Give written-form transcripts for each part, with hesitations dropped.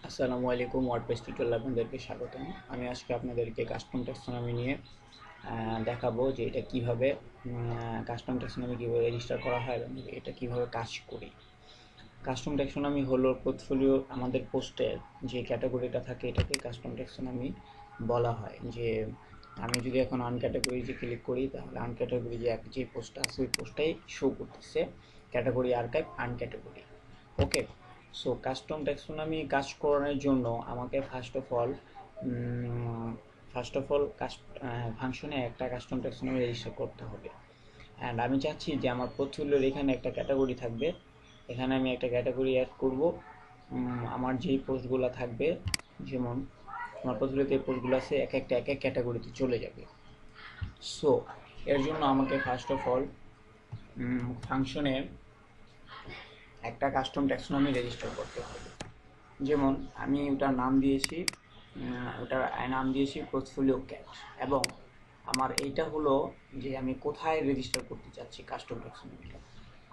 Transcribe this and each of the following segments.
আসসালামু আলাইকুম, ওয়ার্ডপ্রেস টিউটোরিয়ালে আপনাদেরকে স্বাগতম। আমি আজকে আপনাদেরকে কাস্টম ট্যাক্সোনমি নিয়ে দেখাবো যে এটা কিভাবে কাস্টম ট্যাক্সোনমি কিভাবে রেজিস্টার করা হয় এবং এটা কিভাবে কাজ করে। কাস্টম ট্যাক্সোনমি হলো পোর্টফোলিও আমাদের পোস্টের যে ক্যাটাগরিটা থাকে এটাকে কাস্টম ট্যাক্সোনমি বলা হয়। যে আমি যদি এখন আনক্যাটাগরিজে ক্লিক করি তাহলে আনক্যাটাগরি যে পোস্টটা আছে ওই পোস্টটাই শো করতেছে ক্যাটাগরি আর্কাইভ আনক্যাটাগরি। ওকে, সো কাস্টম ট্যাক্সোনমি কাজ করানোর জন্য আমাকে ফার্স্ট অফ অল ফাংশনে একটা কাস্টম ট্যাক্সোনমি রেজিস্টার করতে হবে। অ্যান্ড আমি চাচ্ছি যে আমার পোর্টফোলিওর এখানে একটা ক্যাটাগরি থাকবে, এখানে আমি একটা ক্যাটাগরি অ্যাড করব। আমার যেই পোস্টগুলো থাকবে, যেমন আমার পোর্টফোলিওতে পোস্টগুলো আছে এক এক ক্যাটাগরিতে চলে যাবে। সো এর জন্য আমাকে ফার্স্ট অফ অল ফাংশনে একটা কাস্টম ট্যাক্সোনমি রেজিস্টার করতে হবে। যেমন আমি ওটার নাম দিয়েছি পোর্টফোলিও ক্যাট, এবং আমার এইটা হলো যে আমি কোথায় রেজিস্টার করতে চাচ্ছি কাস্টম ট্যাক্সোনমিটা।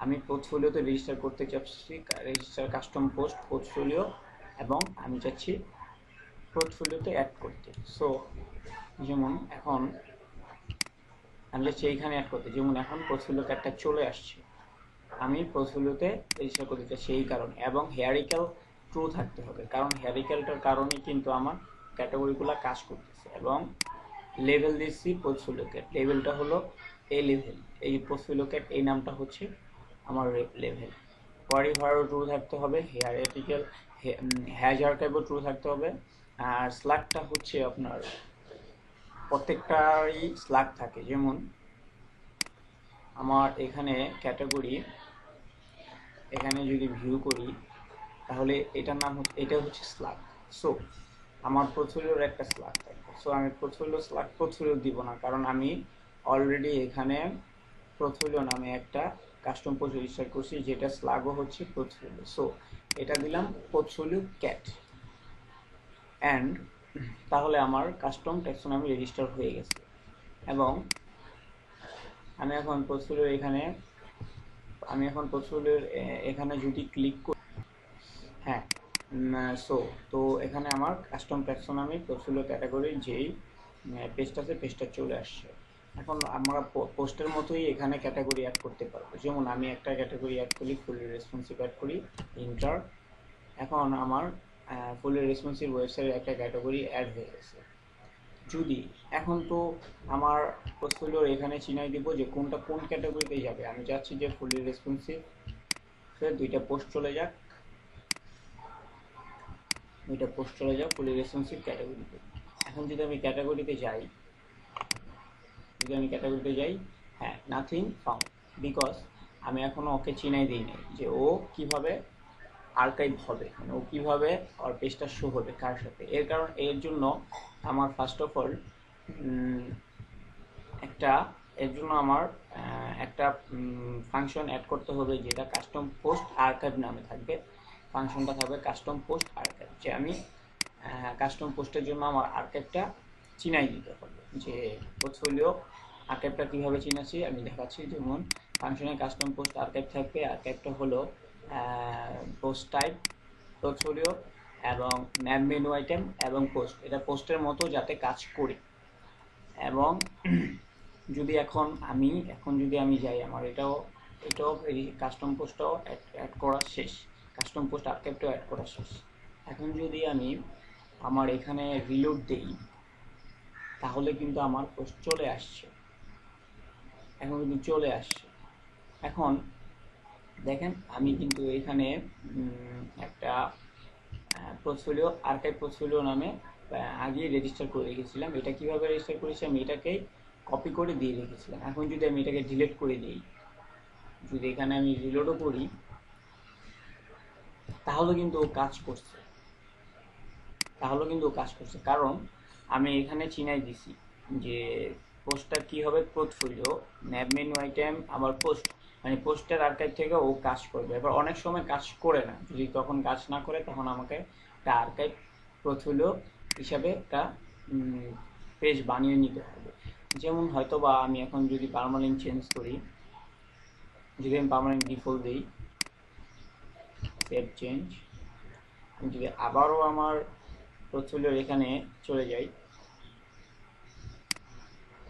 আমি পোর্টফোলিওতে রেজিস্টার করতে চাচ্ছি, রেজিস্টার কাস্টম পোস্ট পোর্টফোলিও, এবং আমি চাচ্ছি পোর্টফোলিওতে অ্যাড করতে। সো যেমন এখন আমি চাচ্ছি এইখানে অ্যাড করতে, যেমন এখন পোর্টফোলিও ক্যাটটা চলে আসছে, আমি পোর্টফোলিওতে রেজিস্টার করতে চাই সেই কারণে। এবং হেয়ারিক্যাল ট্রু থাকতে হবে, কারণ হেয়ারিক্যালটার কারণে কিন্তু আমার ক্যাটাগরিগুলো কাজ করতেছে। এবং লেভেল দিচ্ছি পোর্টফোলিও ক্যাট, লেভেলটা হলো এই লেভেল, এই পোর্টফোলিও ক্যাট এই নামটা হচ্ছে আমার লেভেল। কোয়ারি ভারও ট্রু থাকতে হবে, হেয়ারিক্যাল হ্যাজ আর্কাইভও ট্রু থাকতে হবে। আর স্ল্যাগটা হচ্ছে আপনার প্রত্যেকটারই স্ল্যাগ থাকে, যেমন আমার এখানে ক্যাটাগরি, এখানে যদি ভিউ করি তাহলে এটার নাম হচ্ছে, এটা হচ্ছে স্ল্যাগ। সো আমার পোর্টফোলিওর একটা স্ল্যাগ থাকবে। সো আমি পোর্টফোলিও দিব না, কারণ আমি অলরেডি এখানে পোর্টফোলিও নামে একটা কাস্টম পোস্ট রেজিস্টার করছি, যেটা স্ল্যাগও হচ্ছে পোর্টফোলিও। সো এটা দিলাম পোর্টফোলিও ক্যাট, অ্যান্ড তাহলে আমার কাস্টম ট্যাক্সোনমি রেজিস্টার হয়ে গেছে। এবং আমি এখন পোর্টফোলিওর এখানে যদি ক্লিক করি, হ্যাঁ, সো তো এখানে আমার কাস্টম ট্যাক্সোনমি পোর্টফোলিও ক্যাটাগরির যেই পেজটা আছে পেজটা চলে আসছে। এখন আমরা পোস্টের মতোই এখানে ক্যাটাগরি অ্যাড করতে পারবো। যেমন আমি একটা ক্যাটাগরি অ্যাড করি, ফুলি রেসপন্সিভ অ্যাড করি, ইন্টার। এখন আমার ফুলি রেসপন্সিভ ওয়েবসাইটের একটা ক্যাটাগরি অ্যাড হয়ে গেছে। যদি এখন তো আমার পোর্টফোলিওর এখানে চিনাই দিব যে কোনটা কোন ক্যাটাগরিতে যাবে। আমি চাচ্ছি যে ফুলি রেসপন্সিভ দুইটা পোস্ট চলে যাক, ফুলি রেসপন্সিভ ক্যাটাগরিতে। এখন যদি আমি ক্যাটাগরিতে যাই, হ্যাঁ, নাথিং ফাউন্ড, বিকজ আমি এখনো ওকে চিনাই দিই নাই যে ও কিভাবে আর্কাইভ হবে, মানে ও কিভাবে ওর পেজটা শো হবে কার সাথে। এর জন্য আমার ফার্স্ট অফ অল একটা এর জন্য আমার একটা ফাংশন অ্যাড করতে হবে, যেটা কাস্টম পোস্ট আর্কাইভ নামে থাকবে। ফাংশনটা থাকবে কাস্টম পোস্ট আর্কাইভ, যে আমি কাস্টম পোস্টের জন্য আমার আর্কাইভটা চিনাই দিতে হবে। যে পোর্টফোলিও আর্কাইভটা কীভাবে চিনাচ্ছি আমি দেখাচ্ছি। যেমন ফাংশনে কাস্টম পোস্ট আর্কাইভ থাকবে, আর্কাইভটা হলো পোস্ট টাইপ পোর্টফোলিও এবং ম্যাপ মেনু আইটেম এবং পোস্ট, এটা পোস্টের মতো যাতে কাজ করে। এবং যদি আমি যাই, আমার এটাও কাস্টম পোস্টটাও অ্যাড করা শেষ, কাস্টম পোস্ট আর্কাইভটাও অ্যাড করা শেষ। এখন যদি আমি আমার এখানে রিলোড দেই তাহলে কিন্তু আমার পোস্ট চলে আসছে, এখন দেখেন আমি কিন্তু এখানে একটা পোর্টফোলিও নামে আগে রেজিস্টার করে রেখেছিলাম। এটা কিভাবে রেজিস্টার করেছি, আমি এটাকেই কপি করে দিয়ে রেখেছিলাম। এখন যদি আমি এটাকে ডিলিট করে দিই, যদি এখানে আমি রিলোডও করি, তাহলে কিন্তু ও কাজ করছে, কারণ আমি এখানে চিনাই দিছি যে পোস্টটা কি হবে, পোর্টফোলিও ম্যাপ মেনু আইটেম আবার পোস্ট, মানে পোস্টের আর্কাইভ থেকে ও কাজ করবে। এবার অনেক সময় কাজ করে না, যদি তখন কাজ না করে তখন আমাকে একটা আর্কাইভ পোর্টফোলিও হিসাবে একটা পেজ বানিয়ে নিতে হবে। যেমন হয়তো বা আমি এখন যদি পার্মানেন্ট চেঞ্জ করি, যদি আমি পার্মানেন্ট ডিফল্ট দিই, সেভ চেঞ্জ, আমি যদি আবারও আমার পোর্টফোলিওর এখানে চলে যাই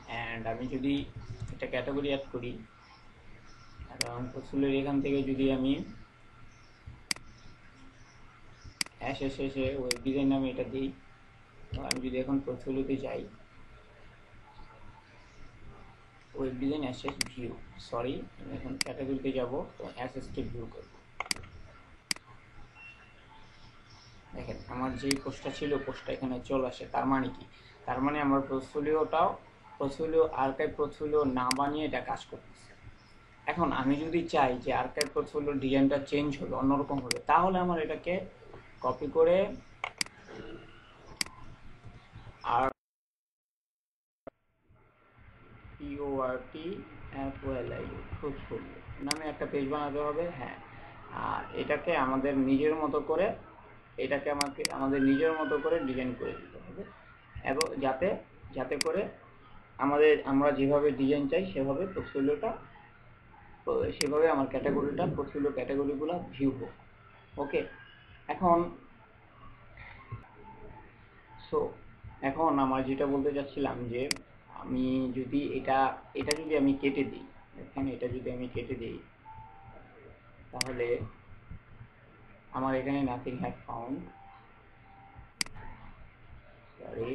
অ্যান্ড আমি যদি একটা ক্যাটাগরি অ্যাড করি এবং পোর্টফোলিওর এখান থেকে যদি আমি শেষে ওয়েব ডিজাইন নামে এটা দিই, আমি যদি এখন পোর্টফোলিওতে যাই, ওয়েব ডিজাইন অ্যাসেস ভিউ, সরি আমি এখন ক্যাটাগরিতে যাব, তো অ্যাসেসকে ভিউ করব। দেখেন আমার যেই পোস্টটা ছিল পোস্টটা এখানে চলে আসে। তার মানে কি? তার মানে আমার পোর্টফোলিও আর্কাইভ পোর্টফোলিও না বানিয়ে এটা কাজ করতেছে। এখন আমি যদি চাই যে আর্কাইভ পোর্টফোলিওর ডিজাইনটা চেঞ্জ হবে, অন্যরকম হবে, তাহলে আমার এটাকে কপি করে আর পোর্টফোলিও নামে একটা পেজ বানাতে হবে। হ্যাঁ, আর এটাকে আমাদের নিজের মতো করে ডিজাইন করে দিতে হবে, এবং যাতে করে আমরা যেভাবে ডিজাইন চাই সেভাবে আমার পোর্টফোলিও ক্যাটাগরিগুলো ভিউ হোক। ওকে, এখন সো এখন আমার যেটা বলতে চাচ্ছিলাম যে আমি যদি এটা যদি আমি কেটে দিই, দেখেন এটা যদি আমি কেটে দিই, তাহলে আমার এখানে নাথিং হ্যাভ ফাউন্ড, সরি,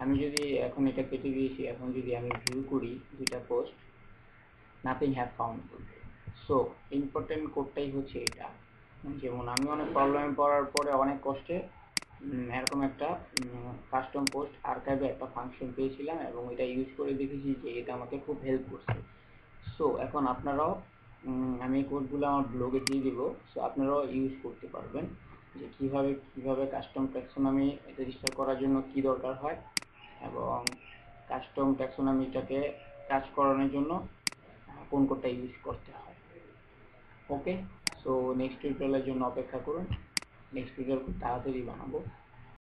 আমি যদি এখন এটা কেটে দিয়েছি, এখন যদি আমি ভিউ করি দুইটা পোস্ট, নাথিং হ্যাভ ফাউন্ড করবে। সো ইম্পর্টেন্ট কোডটাই হচ্ছে এটা। যেমন আমি অনেক প্রবলেমে পড়ার পরে অনেক কষ্টে এরকম একটা কাস্টম পোস্ট আর্কাইভে একটা ফাংশন পেয়েছিলাম, এবং এটা ইউজ করে দেখেছি যে এটা আমাকে খুব হেল্প করছে। সো এখন আপনারাও আমি এই কোডগুলো আমার ব্লগে দিয়ে দিব, সো আপনারাও ইউজ করতে পারবেন যে কিভাবে কাস্টম ট্যাক্সোনমি রেজিস্টার করার জন্য কি দরকার হয়, এবং কাস্টম ট্যাক্সোনমিটাকে কাজ করানোর জন্য কোন কোডটা ইউজ করতে হয়। ওকে, সো নেক্সট টিউটোরিয়ালের জন্য অপেক্ষা করুন। নেক্সট টিউটোরিয়াল খুব তাড়াতাড়ি বানাবো।